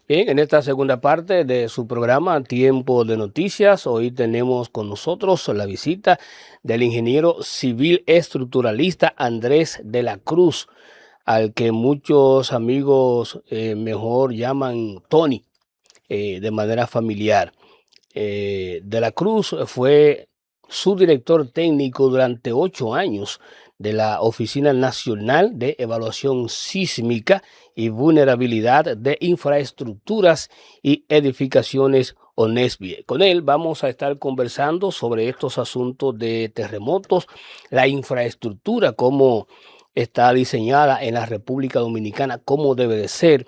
Bien, en esta segunda parte de su programa Tiempo de Noticias, hoy tenemos con nosotros la visita del ingeniero civil estructuralista Andrés de la Cruz, al que muchos amigos mejor llaman Tony, de manera familiar. De la Cruz fue subdirector técnico durante 8 años de la Oficina Nacional de Evaluación Sísmica y Vulnerabilidad de Infraestructuras y Edificaciones ONESBIE. Con él vamos a estar conversando sobre estos asuntos de terremotos, la infraestructura, cómo está diseñada en la República Dominicana, cómo debe de ser,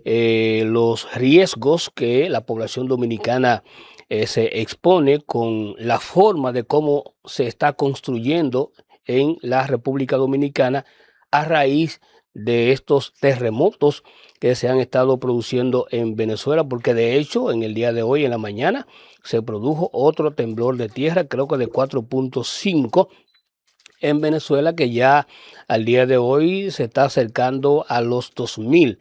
los riesgos que la población dominicana se expone con la forma de cómo se está construyendo en la República Dominicana a raíz de estos terremotos que se han estado produciendo en Venezuela, porque de hecho en el día de hoy, en la mañana, se produjo otro temblor de tierra, creo que de 4.5 en Venezuela, que ya al día de hoy se está acercando a los 2000,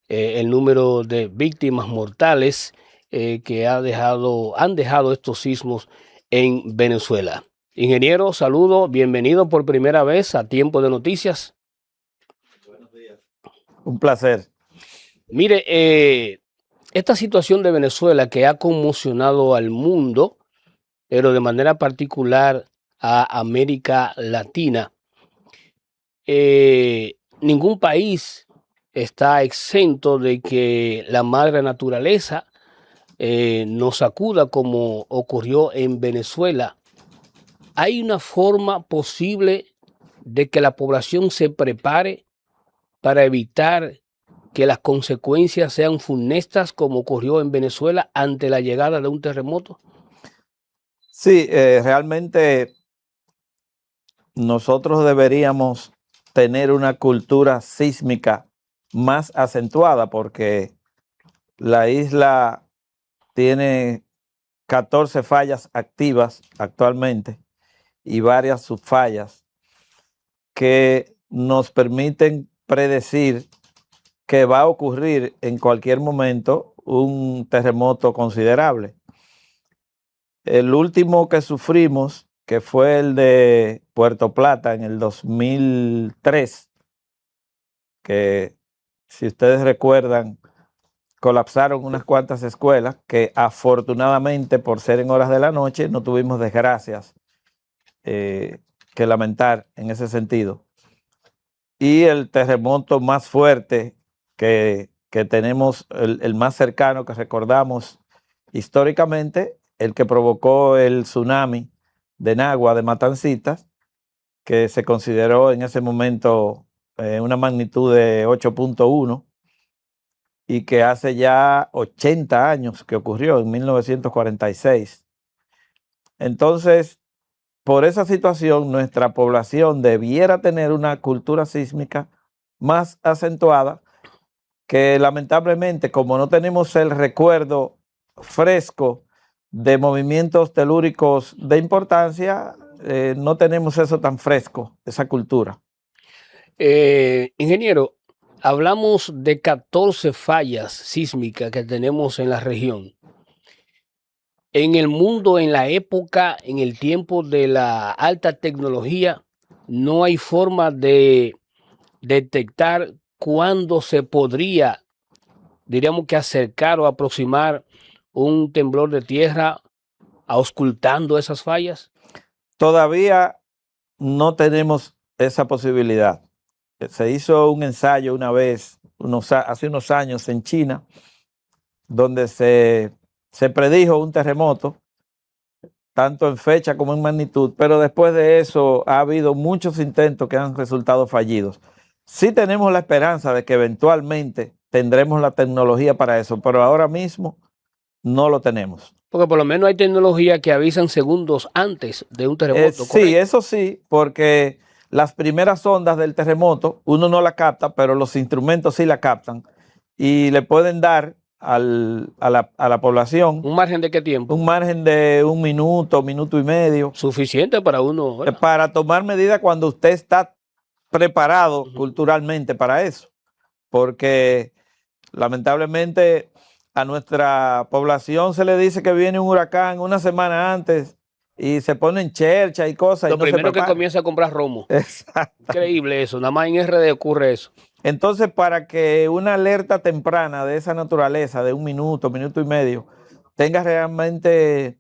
el número de víctimas mortales que han dejado estos sismos en Venezuela. Ingeniero, saludo, bienvenido por primera vez a Tiempo de Noticias. Buenos días. Un placer. Mire, esta situación de Venezuela que ha conmocionado al mundo, pero de manera particular a América Latina, ningún país está exento de que la madre naturaleza nos sacuda como ocurrió en Venezuela. ¿Hay una forma posible de que la población se prepare para evitar que las consecuencias sean funestas como ocurrió en Venezuela ante la llegada de un terremoto? Sí, realmente nosotros deberíamos tener una cultura sísmica más acentuada porque la isla tiene 14 fallas activas actualmente y varias subfallas que nos permiten predecir que va a ocurrir en cualquier momento un terremoto considerable. El último que sufrimos, que fue el de Puerto Plata en el 2003, que si ustedes recuerdan, colapsaron unas cuantas escuelas que afortunadamente por ser en horas de la noche no tuvimos desgracias que lamentar en ese sentido. Y el terremoto más fuerte que tenemos, el más cercano que recordamos históricamente, el que provocó el tsunami de Nagua, de Matancitas, que se consideró en ese momento una magnitud de 8.1 y que hace ya 80 años que ocurrió, en 1946. Entonces, por esa situación, nuestra población debiera tener una cultura sísmica más acentuada, que lamentablemente, como no tenemos el recuerdo fresco de movimientos telúricos de importancia, no tenemos eso tan fresco, esa cultura. Ingeniero, hablamos de 14 fallas sísmicas que tenemos en la región. En el mundo, en la época, en el tiempo de la alta tecnología, no hay forma de detectar cuándo se podría, diríamos que acercar o aproximar un temblor de tierra auscultando esas fallas. Todavía no tenemos esa posibilidad. Se hizo un ensayo una vez, hace unos años en China, donde se predijo un terremoto, tanto en fecha como en magnitud, pero después de eso ha habido muchos intentos que han resultado fallidos. Sí tenemos la esperanza de que eventualmente tendremos la tecnología para eso, pero ahora mismo no lo tenemos. Porque por lo menos hay tecnología que avisan segundos antes de un terremoto, Sí, ¿correcto? eso sí, porque las primeras ondas del terremoto uno no la capta, pero los instrumentos sí la captan y le pueden dar a la población ¿Un margen de qué tiempo? un margen de 1 minuto, minuto y medio. Suficiente para uno, ¿verdad? Para tomar medidas cuando usted está preparado culturalmente para eso. Porque lamentablemente A nuestra población se le dice que viene un huracán una semana antes y se ponen chercha y cosas. Lo y no se primero que prepara. comienza a comprar romo. Exacto. Increíble eso, nada más en RD ocurre eso. Entonces, para que una alerta temprana de esa naturaleza, de 1 minuto, minuto y medio, tenga realmente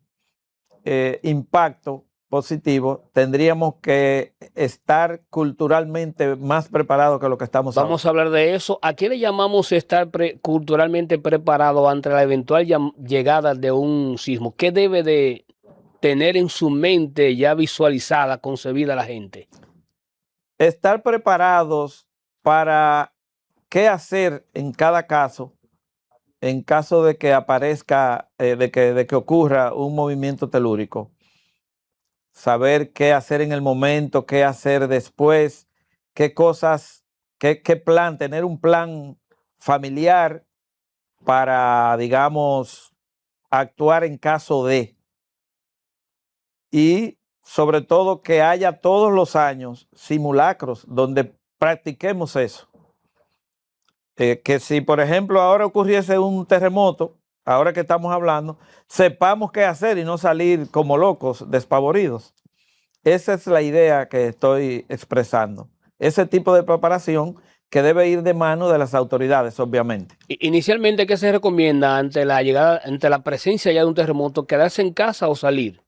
impacto positivo, tendríamos que estar culturalmente más preparados que lo que estamos ahora. Vamos a hablar de eso. ¿A qué le llamamos estar culturalmente preparado ante la eventual llegada de un sismo? ¿Qué debe de tener en su mente ya visualizada, concebida la gente? Estar preparados para qué hacer en cada caso, en caso de que aparezca, de que ocurra un movimiento telúrico. Saber qué hacer en el momento, qué hacer después, qué cosas, qué plan, tener un plan familiar para, digamos, actuar en caso de. Y sobre todo que haya todos los años simulacros donde practiquemos eso. Que si, por ejemplo, ahora ocurriese un terremoto, ahora que estamos hablando, sepamos qué hacer y no salir como locos, despavoridos. Esa es la idea que estoy expresando. Ese tipo de preparación que debe ir de mano de las autoridades, obviamente. Inicialmente, ¿qué se recomienda ante la llegada, ante la presencia ya de un terremoto? ¿Quedarse en casa o salir?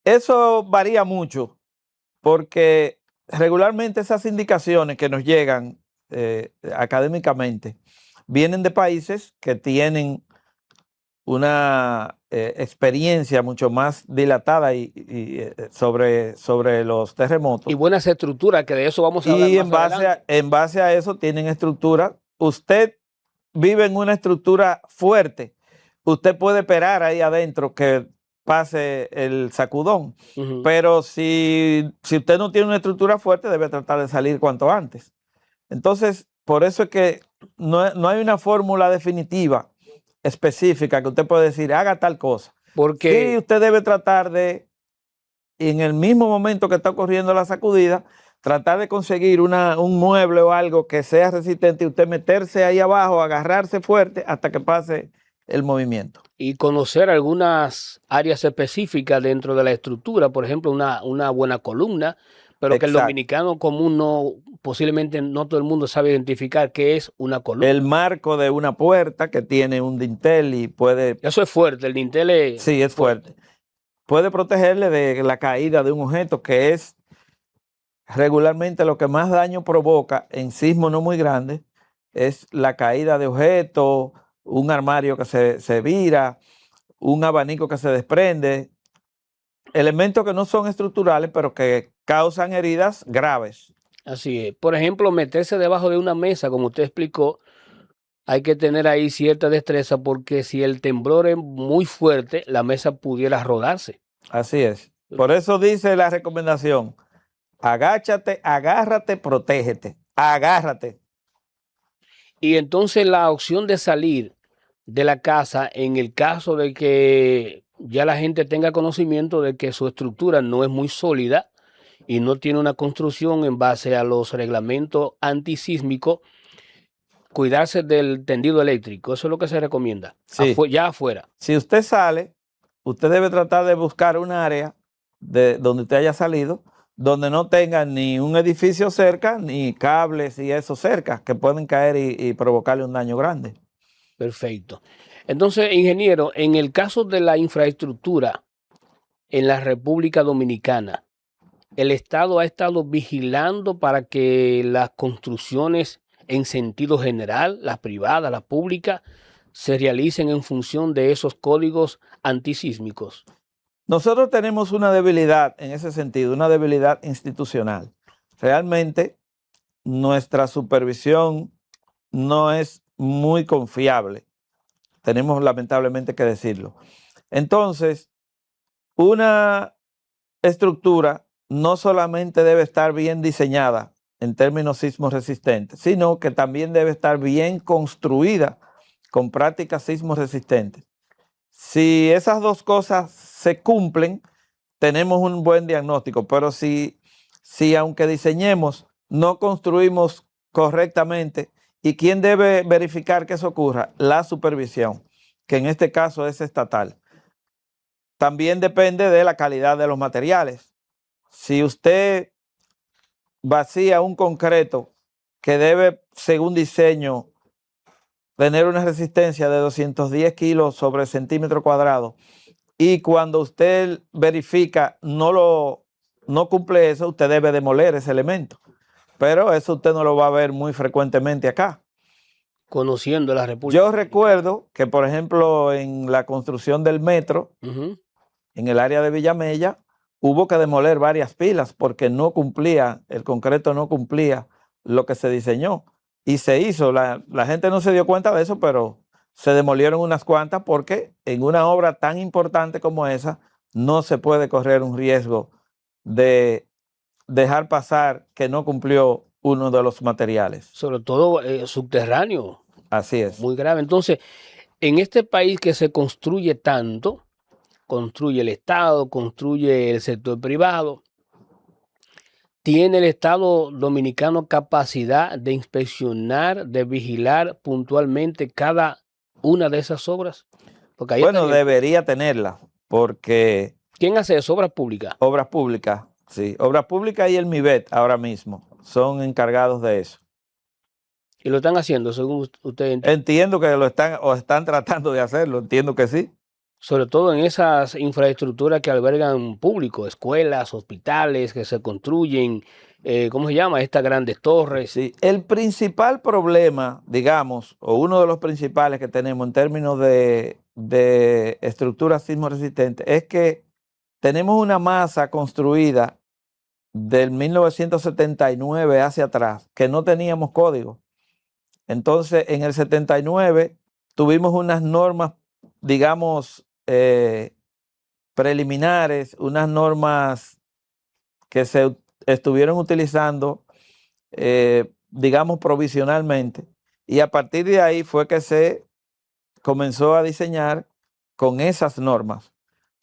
Eso varía mucho porque regularmente esas indicaciones que nos llegan académicamente vienen de países que tienen una experiencia mucho más dilatada sobre los terremotos. Y buenas estructuras, que de eso vamos a hablar Y más adelante. en base a eso tienen estructura. Usted vive en una estructura fuerte. Usted puede esperar ahí adentro que pase el sacudón. Pero si usted no tiene una estructura fuerte, debe tratar de salir cuanto antes. Entonces, por eso es que no hay una fórmula definitiva específica que usted puede decir, haga tal cosa. Porque Sí, usted debe tratar de, en el mismo momento que está ocurriendo la sacudida, tratar de conseguir un mueble o algo que sea resistente y usted meterse ahí abajo, agarrarse fuerte hasta que pase el movimiento. y conocer algunas áreas específicas dentro de la estructura, por ejemplo, una buena columna, pero que el Exacto. dominicano común no, posiblemente no todo el mundo sabe identificar qué es una columna. El marco de una puerta que tiene un dintel y puede... Eso es fuerte, el dintel es Sí, es fuerte. Puede protegerle de la caída de un objeto que es regularmente lo que más daño provoca en sismos no muy grandes, es la caída de objetos, un armario que se vira, un abanico que se desprende, elementos que no son estructurales, pero que causan heridas graves. Así es. Por ejemplo, meterse debajo de una mesa, como usted explicó, hay que tener ahí cierta destreza porque si el temblor es muy fuerte, la mesa pudiera rodarse. Así es. Por eso dice la recomendación, agáchate, agárrate, protégete, agárrate. Y entonces la opción de salir de la casa en el caso de que ya la gente tenga conocimiento de que su estructura no es muy sólida y no tiene una construcción en base a los reglamentos antisísmicos, cuidarse del tendido eléctrico. Eso es lo que se recomienda. Sí. Ya afuera. Si usted sale, usted debe tratar de buscar un área de donde usted haya salido, donde no tenga ni un edificio cerca, ni cables y eso cerca, que pueden caer y provocarle un daño grande. Perfecto. Entonces, ingeniero, en el caso de la infraestructura en la República Dominicana, el Estado ha estado vigilando para que las construcciones en sentido general, las privadas, las públicas, se realicen en función de esos códigos antisísmicos. Nosotros tenemos una debilidad en ese sentido, una debilidad institucional. Realmente nuestra supervisión no es muy confiable. Tenemos lamentablemente que decirlo. Entonces, una estructura no solamente debe estar bien diseñada en términos sismo resistentes, sino que también debe estar bien construida con prácticas sismo resistentes. Si esas dos cosas se cumplen, tenemos un buen diagnóstico, pero si aunque diseñemos, no construimos correctamente ¿Y quién debe verificar que eso ocurra? La supervisión, que en este caso es estatal. También depende de la calidad de los materiales. Si usted vacía un concreto que debe, según diseño, tener una resistencia de 210 kilos sobre centímetro cuadrado, y cuando usted verifica no cumple eso, usted debe demoler ese elemento. Pero eso usted no lo va a ver muy frecuentemente acá. Conociendo la República. Yo recuerdo que, por ejemplo, en la construcción del metro, en el área de Villamella, hubo que demoler varias pilas porque no cumplía, el concreto no cumplía lo que se diseñó. Y se hizo, la gente no se dio cuenta de eso, pero se demolieron unas cuantas porque en una obra tan importante como esa, no se puede correr un riesgo de dejar pasar que no cumplió uno de los materiales. Sobre todo subterráneo. Así es. Muy grave. Entonces, en este país que se construye tanto, construye el Estado, construye el sector privado, ¿tiene el Estado dominicano capacidad de inspeccionar, de vigilar puntualmente cada una de esas obras? Porque ahí bueno, debería tenerla, porque... ¿Quién hace eso? ¿Obras públicas? Obras públicas, sí. Obras públicas y el MIBET ahora mismo son encargados de eso. ¿Y lo están haciendo según usted entiende? Entiendo que lo están tratando de hacerlo, entiendo que sí. Sobre todo en esas infraestructuras que albergan público, escuelas, hospitales que se construyen, ¿cómo se llama? Estas grandes torres. Sí, el principal problema, digamos, o uno de los principales que tenemos en términos de estructuras sismo resistentes, es que tenemos una masa construida del 1979 hacia atrás que no teníamos código. Entonces, en el 79 tuvimos unas normas, digamos, preliminares, unas normas que se estuvieron utilizando, digamos, provisionalmente. Y a partir de ahí fue que se comenzó a diseñar con esas normas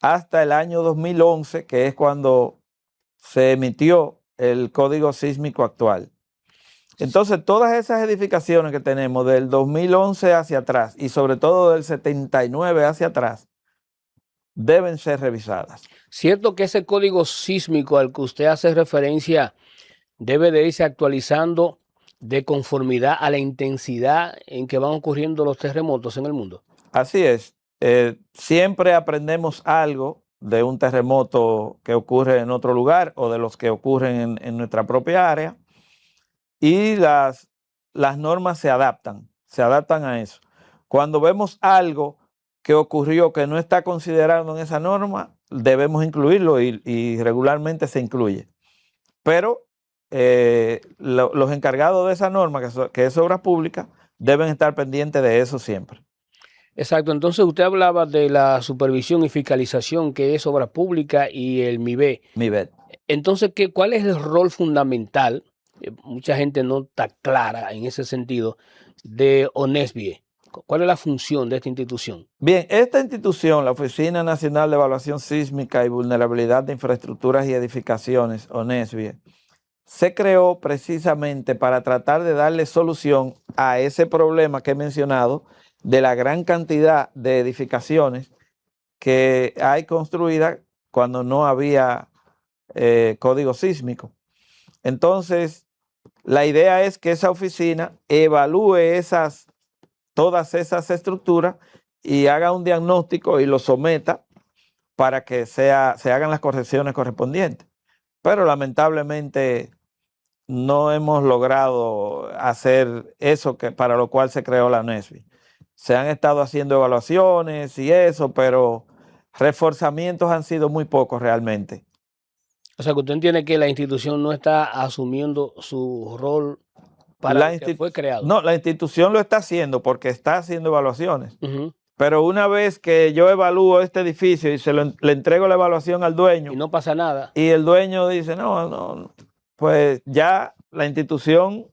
hasta el año 2011, que es cuando se emitió el código sísmico actual. Entonces, todas esas edificaciones que tenemos del 2011 hacia atrás y sobre todo del 79 hacia atrás, deben ser revisadas. Cierto que ese código sísmico al que usted hace referencia debe de irse actualizando de conformidad a la intensidad en que van ocurriendo los terremotos en el mundo. Así es. Siempre aprendemos algo de un terremoto que ocurre en otro lugar o de los que ocurren en nuestra propia área. Y las normas se adaptan a eso. Cuando vemos algo que ocurrió que no está considerado en esa norma, debemos incluirlo y regularmente se incluye. Pero los encargados de esa norma, que es obra pública, deben estar pendientes de eso siempre. Exacto. Entonces usted hablaba de la supervisión y fiscalización que es obra pública y el MIBET. Entonces, ¿cuál es el rol fundamental? Mucha gente no está clara en ese sentido de ONESBIE. ¿Cuál es la función de esta institución? Bien, esta institución, la Oficina Nacional de Evaluación Sísmica y Vulnerabilidad de Infraestructuras y Edificaciones, ONESBIE, se creó precisamente para tratar de darle solución a ese problema que he mencionado de la gran cantidad de edificaciones que hay construidas cuando no había código sísmico. Entonces, la idea es que esa oficina evalúe todas esas estructuras y haga un diagnóstico y lo someta para que se hagan las correcciones correspondientes. Pero lamentablemente no hemos logrado hacer eso para lo cual se creó la ONESBIE. Se han estado haciendo evaluaciones y eso, pero reforzamientos han sido muy pocos realmente. O sea, que usted entiende que la institución no está asumiendo su rol para lo que fue creado. No, la institución lo está haciendo porque está haciendo evaluaciones. Pero una vez que yo evalúo este edificio y le entrego la evaluación al dueño. Y no pasa nada. Y el dueño dice, no, pues ya la institución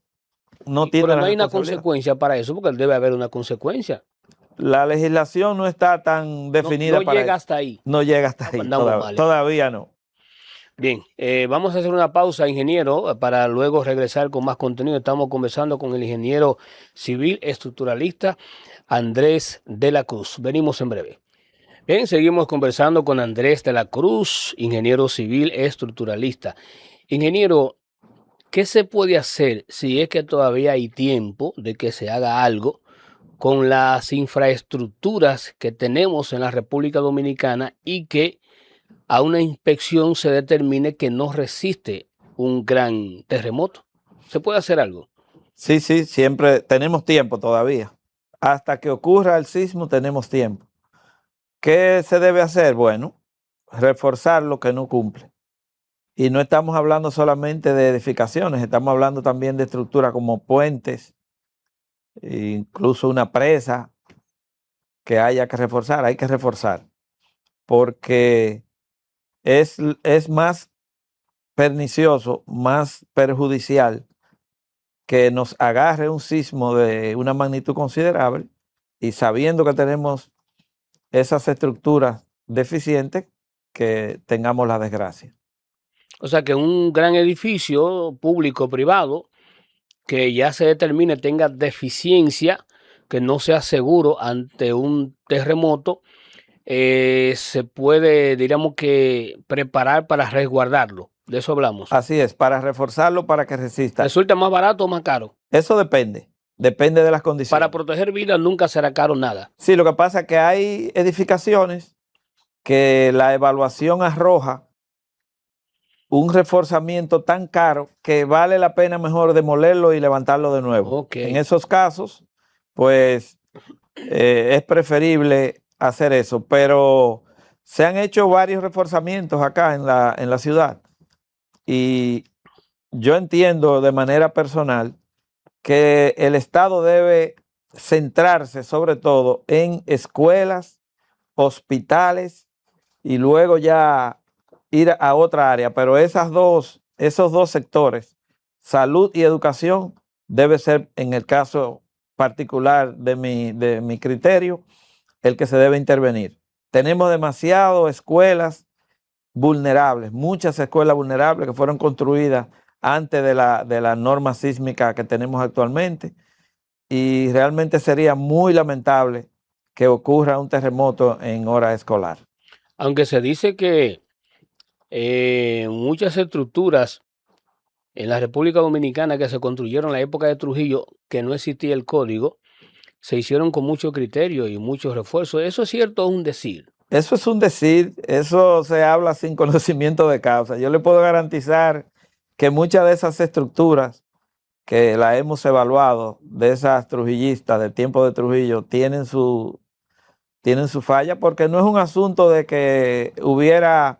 no tiene pero no hay una consecuencia para eso, porque debe haber una consecuencia. La legislación no está tan definida no llega hasta ahí. No llega hasta ahí, todavía no. Bien, vamos a hacer una pausa, ingeniero, para luego regresar con más contenido. Estamos conversando con el ingeniero civil estructuralista Andrés de la Cruz. Venimos en breve. Bien, seguimos conversando con Andrés de la Cruz, ingeniero civil estructuralista. Ingeniero, ¿qué se puede hacer si es que todavía hay tiempo de que se haga algo con las infraestructuras que tenemos en la República Dominicana y que a una inspección se determine que no resiste un gran terremoto? ¿Se puede hacer algo? Sí, sí, siempre tenemos tiempo todavía. Hasta que ocurra el sismo tenemos tiempo. ¿Qué se debe hacer? Bueno, reforzar lo que no cumple. Y no estamos hablando solamente de edificaciones, estamos hablando también de estructuras como puentes, incluso una presa que haya que reforzar, hay que reforzar, porque es más pernicioso, más perjudicial que nos agarre un sismo de una magnitud considerable y sabiendo que tenemos esas estructuras deficientes, que tengamos la desgracia. O sea, que un gran edificio público privado que ya se determine tenga deficiencia, que no sea seguro ante un terremoto, se puede, diríamos que, preparar para resguardarlo. De eso hablamos. Así es, para reforzarlo, para que resista. ¿Resulta más barato o más caro? Eso depende de las condiciones. Para proteger vidas nunca será caro nada. Sí, lo que pasa es que hay edificaciones que la evaluación arroja un reforzamiento tan caro que vale la pena mejor demolerlo y levantarlo de nuevo. Okay. En esos casos, pues es preferible hacer eso, pero se han hecho varios reforzamientos acá en la ciudad y yo entiendo de manera personal que el Estado debe centrarse sobre todo en escuelas, hospitales y luego ya ir a otra área, pero esos dos sectores, salud y educación, debe ser, en el caso particular de mi criterio, el que se debe intervenir. Tenemos demasiadas escuelas vulnerables, muchas escuelas vulnerables que fueron construidas antes de la norma sísmica que tenemos actualmente, y realmente sería muy lamentable que ocurra un terremoto en hora escolar. Aunque se dice que muchas estructuras en la República Dominicana que se construyeron en la época de Trujillo, que no existía el código, se hicieron con mucho criterio y mucho refuerzo. ¿Eso es cierto o es un decir? Eso es un decir, eso se habla sin conocimiento de causa. Yo le puedo garantizar que muchas de esas estructuras que la hemos evaluado, de esas trujillistas del tiempo de Trujillo, tienen su falla, porque no es un asunto de que hubiera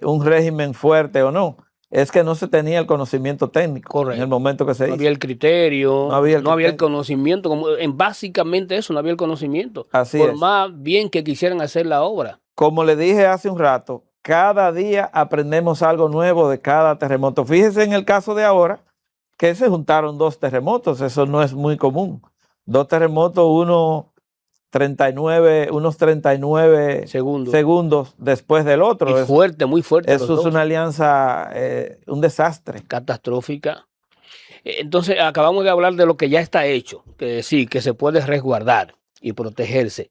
un régimen fuerte o no, es que no se tenía el conocimiento técnico. Correcto. En el momento que se hizo. No había el criterio, No había el conocimiento, básicamente eso, no había el conocimiento. Así por es. más bien que quisieran hacer la obra. Como le dije hace un rato, cada día aprendemos algo nuevo de cada terremoto. Fíjese en el caso de ahora, que se juntaron dos terremotos, eso no es muy común. Dos terremotos, unos 39 segundos después del otro. Y fuerte, muy fuerte. Eso es una alianza, un desastre. Catastrófica. Entonces, acabamos de hablar de lo que ya está hecho, que sí, que se puede resguardar y protegerse.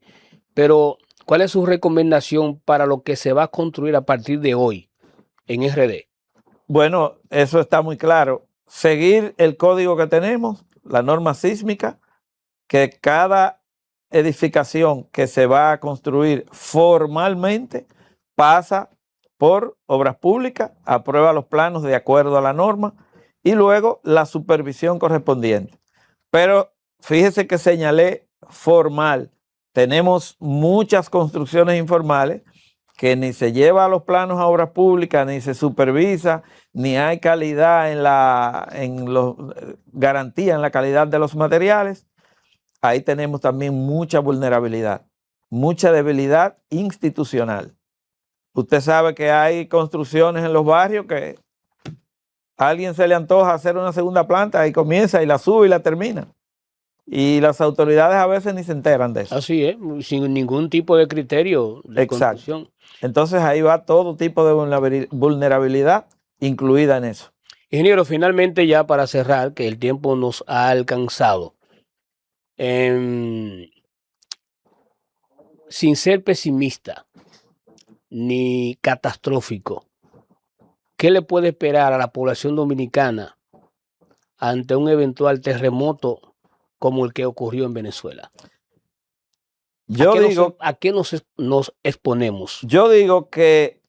Pero, ¿cuál es su recomendación para lo que se va a construir a partir de hoy en RD? Bueno, eso está muy claro. Seguir el código que tenemos, la norma sísmica, que cada edificación que se va a construir formalmente pasa por obras públicas, aprueba los planos de acuerdo a la norma y luego la supervisión correspondiente. Pero fíjese que señalé formal. Tenemos muchas construcciones informales que ni se lleva a los planos a obras públicas, ni se supervisa, ni hay calidad garantía en la calidad de los materiales. Ahí tenemos también mucha vulnerabilidad, mucha debilidad institucional. Usted sabe que hay construcciones en los barrios que a alguien se le antoja hacer una segunda planta y comienza y la sube y la termina. y las autoridades a veces ni se enteran de eso. Así es, sin ningún tipo de criterio de Exacto. construcción. Entonces ahí va todo tipo de vulnerabilidad incluida en eso. Ingeniero, finalmente ya para cerrar, que el tiempo nos ha alcanzado. Sin ser pesimista ni catastrófico, ¿qué le puede esperar a la población dominicana ante un eventual terremoto como el que ocurrió en Venezuela? ¿A qué nos exponemos? Yo digo que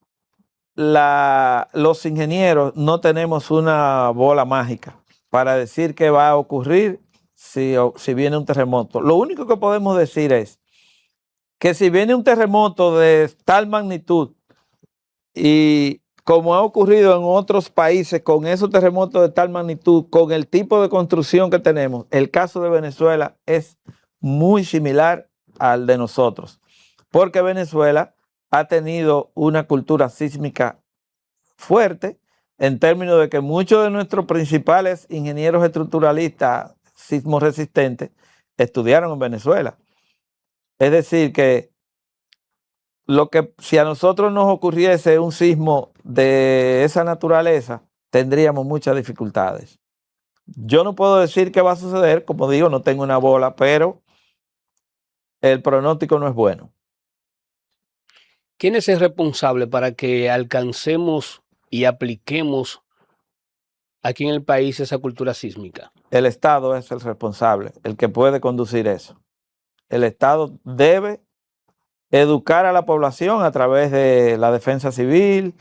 los ingenieros no tenemos una bola mágica para decir qué va a ocurrir si viene un terremoto. Lo único que podemos decir es que si viene un terremoto de tal magnitud y como ha ocurrido en otros países con esos terremotos de tal magnitud, con el tipo de construcción que tenemos, el caso de Venezuela es muy similar al de nosotros, porque Venezuela ha tenido una cultura sísmica fuerte en términos de que muchos de nuestros principales ingenieros estructuralistas sismo resistentes estudiaron en Venezuela. Es decir, que si a nosotros nos ocurriese un sismo de esa naturaleza, tendríamos muchas dificultades. Yo no puedo decir qué va a suceder, como digo, no tengo una bola, pero el pronóstico no es bueno. ¿Quién es el responsable para que alcancemos y apliquemos aquí en el país esa cultura sísmica? El Estado es el responsable, el que puede conducir eso. El Estado debe educar a la población a través de la defensa civil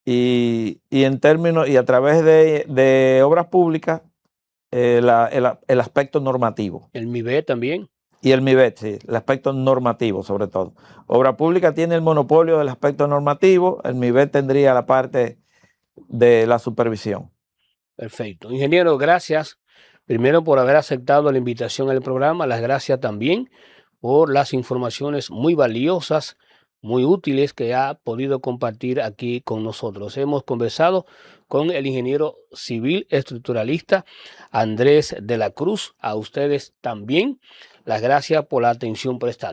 y a través de obras públicas, el aspecto normativo. El MIBE también. Y el MIBET, sí, el aspecto normativo sobre todo. Obra pública tiene el monopolio del aspecto normativo, el MIBET tendría la parte de la supervisión. Perfecto. Ingeniero, gracias. Primero por haber aceptado la invitación al programa. Las gracias también por las informaciones muy valiosas, muy útiles que ha podido compartir aquí con nosotros. Hemos conversado con el ingeniero civil estructuralista Andrés de la Cruz. A ustedes también las gracias por la atención prestada.